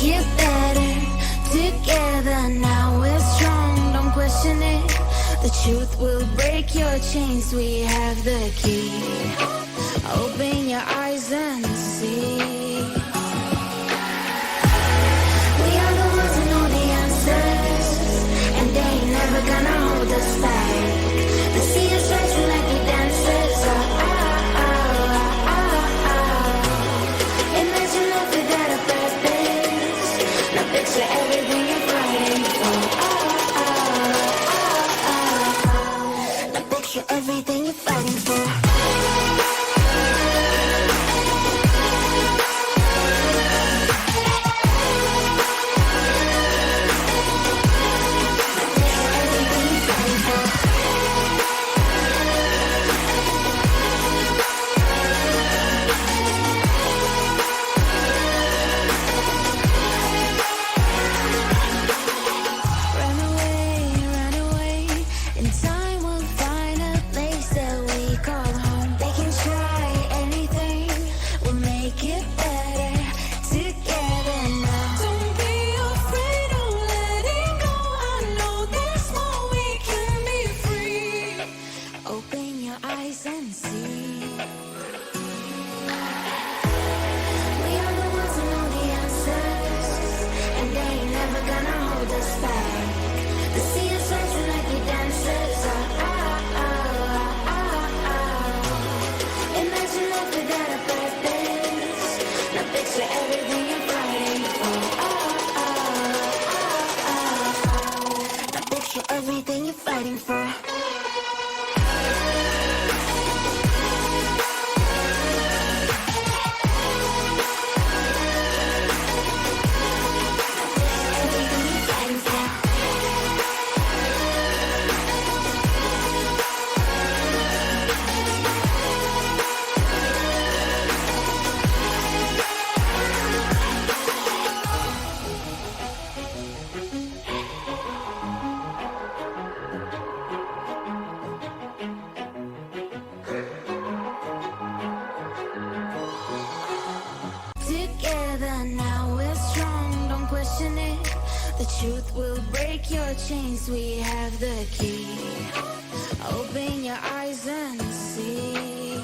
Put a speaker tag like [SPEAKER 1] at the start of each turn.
[SPEAKER 1] it better together. Now we're strong, don't question it. The truth will break your chains. We have the key. Open your eyes and see. We are the ones who know the answers, and they ain't never gonna hold us back. They see us rising like we dancers. Imagine life without a purpose. Now picture everything you're fighting for. Now picture everything you're fighting for. Everything you're fighting for. Together now we're strong, don't question it. The truth will break your chains. We have the key. Open your eyes and see.